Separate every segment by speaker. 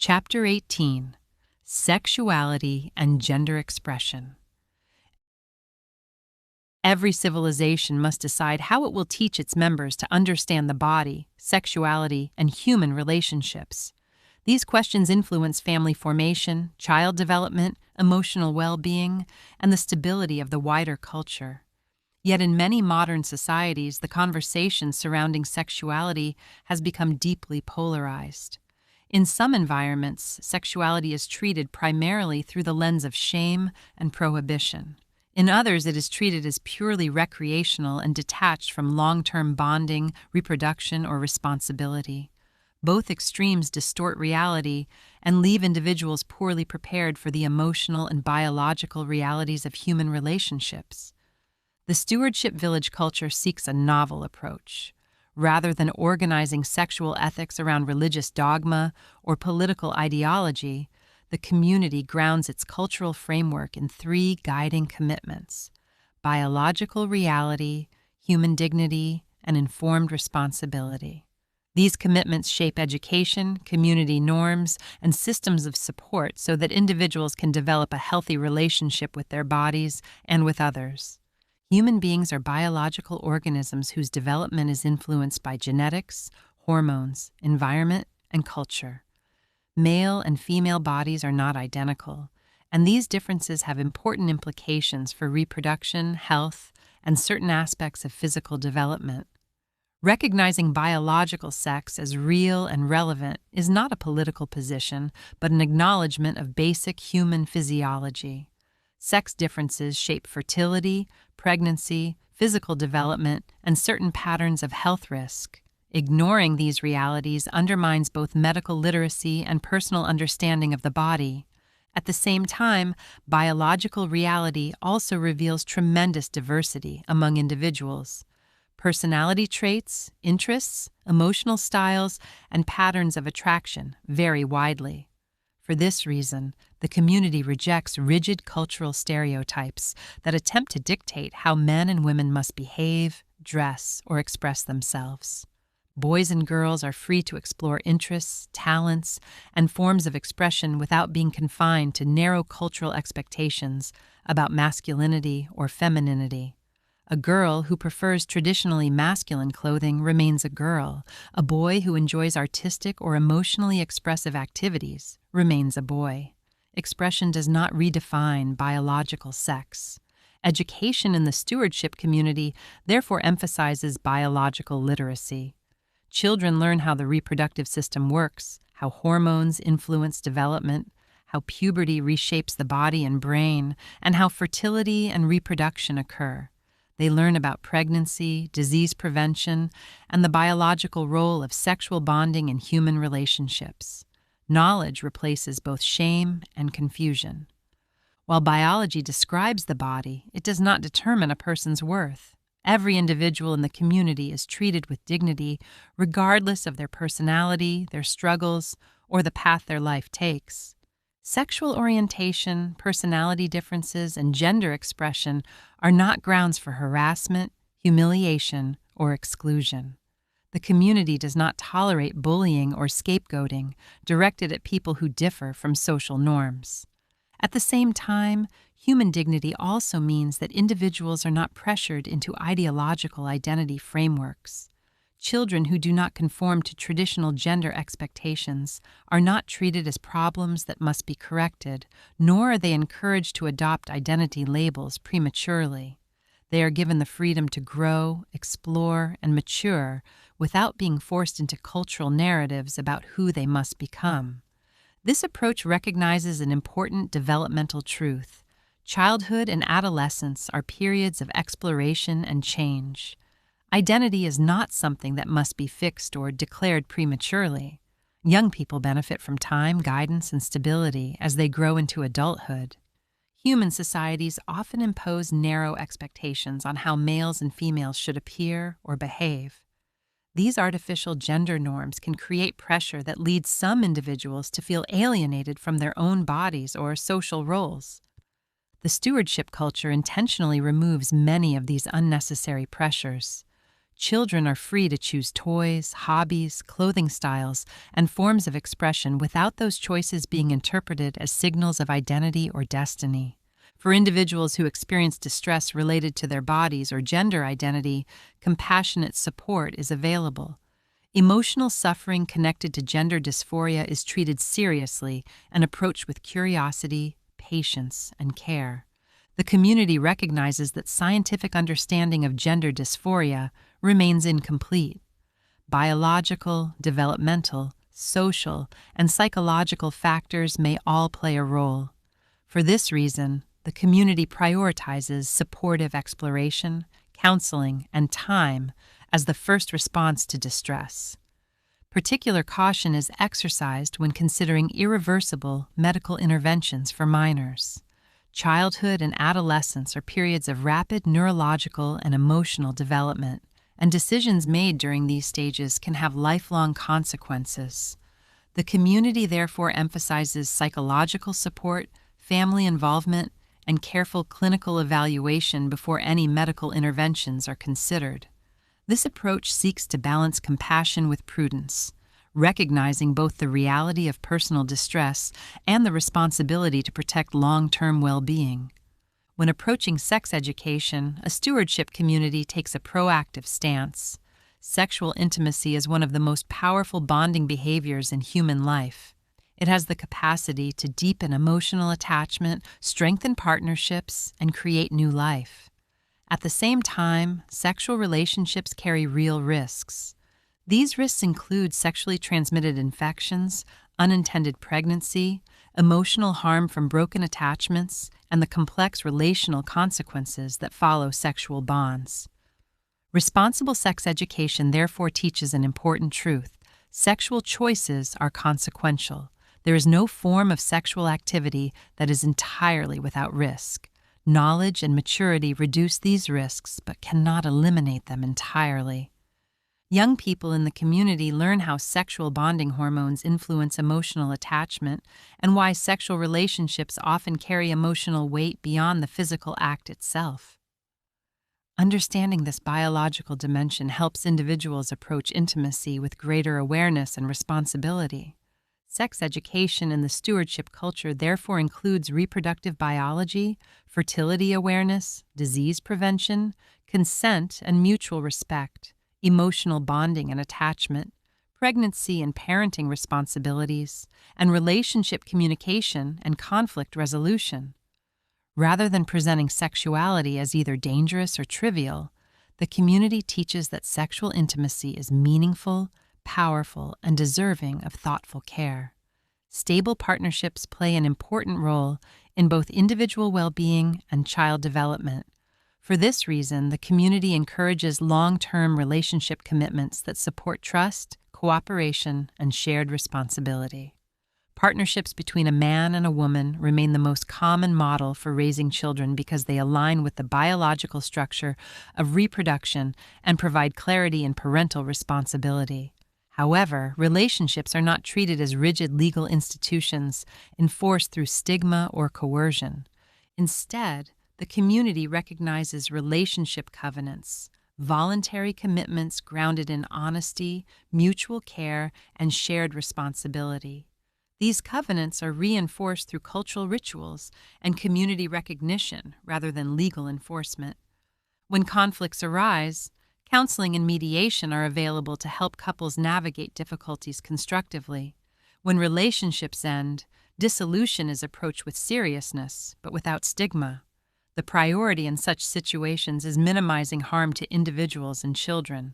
Speaker 1: Chapter 18: Sexuality and Gender Expression. Every civilization must decide how it will teach its members to understand the body, sexuality, and human relationships. These questions influence family formation, child development, emotional well-being, and the stability of the wider culture. Yet in many modern societies, the conversation surrounding sexuality has become deeply polarized. In some environments, sexuality is treated primarily through the lens of shame and prohibition. In others, it is treated as purely recreational and detached from long-term bonding, reproduction, or responsibility. Both extremes distort reality and leave individuals poorly prepared for the emotional and biological realities of human relationships. The stewardship village culture seeks a novel approach. Rather than organizing sexual ethics around religious dogma or political ideology, the community grounds its cultural framework in three guiding commitments: biological reality, human dignity, and informed responsibility. These commitments shape education, community norms, and systems of support so that individuals can develop a healthy relationship with their bodies and with others. Human beings are biological organisms whose development is influenced by genetics, hormones, environment, and culture. Male and female bodies are not identical, and these differences have important implications for reproduction, health, and certain aspects of physical development. Recognizing biological sex as real and relevant is not a political position, but an acknowledgement of basic human physiology. Sex differences shape fertility, pregnancy, physical development, and certain patterns of health risk. Ignoring these realities undermines both medical literacy and personal understanding of the body. At the same time, biological reality also reveals tremendous diversity among individuals. Personality traits, interests, emotional styles, and patterns of attraction vary widely. For this reason, the community rejects rigid cultural stereotypes that attempt to dictate how men and women must behave, dress, or express themselves. Boys and girls are free to explore interests, talents, and forms of expression without being confined to narrow cultural expectations about masculinity or femininity. A girl who prefers traditionally masculine clothing remains a girl. A boy who enjoys artistic or emotionally expressive activities remains a boy. Expression does not redefine biological sex. Education in the stewardship community therefore emphasizes biological literacy. Children learn how the reproductive system works, how hormones influence development, how puberty reshapes the body and brain, and how fertility and reproduction occur. They learn about pregnancy, disease prevention, and the biological role of sexual bonding in human relationships. Knowledge replaces both shame and confusion. While biology describes the body, it does not determine a person's worth. Every individual in the community is treated with dignity, regardless of their personality, their struggles, or the path their life takes. Sexual orientation, personality differences, and gender expression are not grounds for harassment, humiliation, or exclusion. The community does not tolerate bullying or scapegoating directed at people who differ from social norms. At the same time, human dignity also means that individuals are not pressured into ideological identity frameworks. Children who do not conform to traditional gender expectations are not treated as problems that must be corrected, nor are they encouraged to adopt identity labels prematurely. They are given the freedom to grow, explore, and mature without being forced into cultural narratives about who they must become. This approach recognizes an important developmental truth. Childhood and adolescence are periods of exploration and change. Identity is not something that must be fixed or declared prematurely. Young people benefit from time, guidance, and stability as they grow into adulthood. Human societies often impose narrow expectations on how males and females should appear or behave. These artificial gender norms can create pressure that leads some individuals to feel alienated from their own bodies or social roles. The stewardship culture intentionally removes many of these unnecessary pressures. Children are free to choose toys, hobbies, clothing styles, and forms of expression without those choices being interpreted as signals of identity or destiny. For individuals who experience distress related to their bodies or gender identity, compassionate support is available. Emotional suffering connected to gender dysphoria is treated seriously and approached with curiosity, patience, and care. The community recognizes that scientific understanding of gender dysphoria remains incomplete. Biological, developmental, social, and psychological factors may all play a role. For this reason, the community prioritizes supportive exploration, counseling, and time as the first response to distress. Particular caution is exercised when considering irreversible medical interventions for minors. Childhood and adolescence are periods of rapid neurological and emotional development, and decisions made during these stages can have lifelong consequences. The community therefore emphasizes psychological support, family involvement, and careful clinical evaluation before any medical interventions are considered. This approach seeks to balance compassion with prudence, recognizing both the reality of personal distress and the responsibility to protect long-term well-being. When approaching sex education, a stewardship community takes a proactive stance. Sexual intimacy is one of the most powerful bonding behaviors in human life. It has the capacity to deepen emotional attachment, strengthen partnerships, and create new life. At the same time, sexual relationships carry real risks. These risks include sexually transmitted infections, unintended pregnancy, emotional harm from broken attachments, and the complex relational consequences that follow sexual bonds. Responsible sex education therefore teaches an important truth. Sexual choices are consequential. There is no form of sexual activity that is entirely without risk. Knowledge and maturity reduce these risks but cannot eliminate them entirely. Young people in the community learn how sexual bonding hormones influence emotional attachment and why sexual relationships often carry emotional weight beyond the physical act itself. Understanding this biological dimension helps individuals approach intimacy with greater awareness and responsibility. Sex education in the stewardship culture therefore includes reproductive biology, fertility awareness, disease prevention, consent and mutual respect, emotional bonding and attachment, pregnancy and parenting responsibilities, and relationship communication and conflict resolution. Rather than presenting sexuality as either dangerous or trivial, the community teaches that sexual intimacy is meaningful, powerful, and deserving of thoughtful care. Stable partnerships play an important role in both individual well-being and child development. For this reason, the community encourages long-term relationship commitments that support trust, cooperation, and shared responsibility. Partnerships between a man and a woman remain the most common model for raising children because they align with the biological structure of reproduction and provide clarity in parental responsibility. However, relationships are not treated as rigid legal institutions enforced through stigma or coercion. Instead, the community recognizes relationship covenants, voluntary commitments grounded in honesty, mutual care, and shared responsibility. These covenants are reinforced through cultural rituals and community recognition rather than legal enforcement. When conflicts arise, counseling and mediation are available to help couples navigate difficulties constructively. When relationships end, dissolution is approached with seriousness, but without stigma. The priority in such situations is minimizing harm to individuals and children.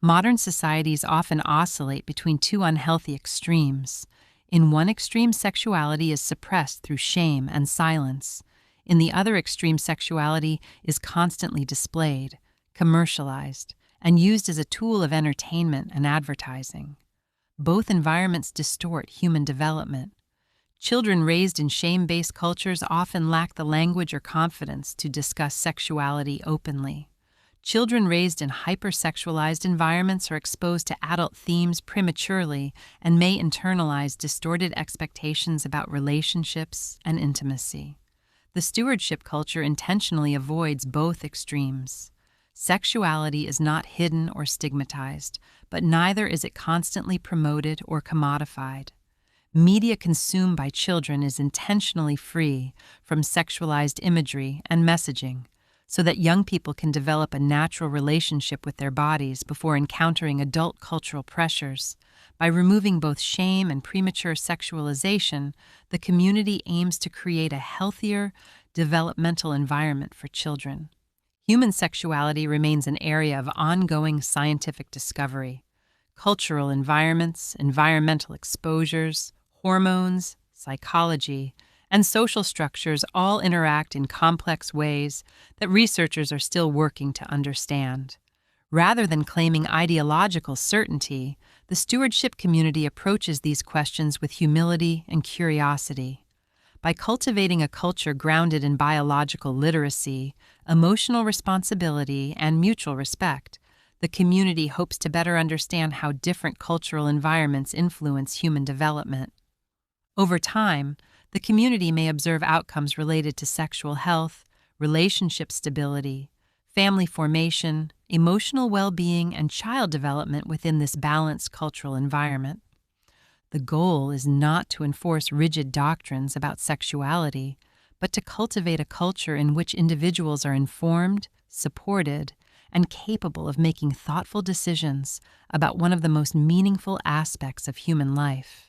Speaker 1: Modern societies often oscillate between two unhealthy extremes. In one extreme, sexuality is suppressed through shame and silence. In the other extreme, sexuality is constantly displayed, commercialized, and used as a tool of entertainment and advertising. Both environments distort human development. Children raised in shame-based cultures often lack the language or confidence to discuss sexuality openly. Children raised in hypersexualized environments are exposed to adult themes prematurely and may internalize distorted expectations about relationships and intimacy. The stewardship culture intentionally avoids both extremes. Sexuality is not hidden or stigmatized, but neither is it constantly promoted or commodified. Media consumed by children is intentionally free from sexualized imagery and messaging, so that young people can develop a natural relationship with their bodies before encountering adult cultural pressures. By removing both shame and premature sexualization, the community aims to create a healthier, developmental environment for children. Human sexuality remains an area of ongoing scientific discovery. Cultural environments, environmental exposures, hormones, psychology, and social structures all interact in complex ways that researchers are still working to understand. Rather than claiming ideological certainty, the stewardship community approaches these questions with humility and curiosity. By cultivating a culture grounded in biological literacy, emotional responsibility, and mutual respect, the community hopes to better understand how different cultural environments influence human development. Over time, the community may observe outcomes related to sexual health, relationship stability, family formation, emotional well-being, and child development within this balanced cultural environment. The goal is not to enforce rigid doctrines about sexuality, but to cultivate a culture in which individuals are informed, supported, and capable of making thoughtful decisions about one of the most meaningful aspects of human life.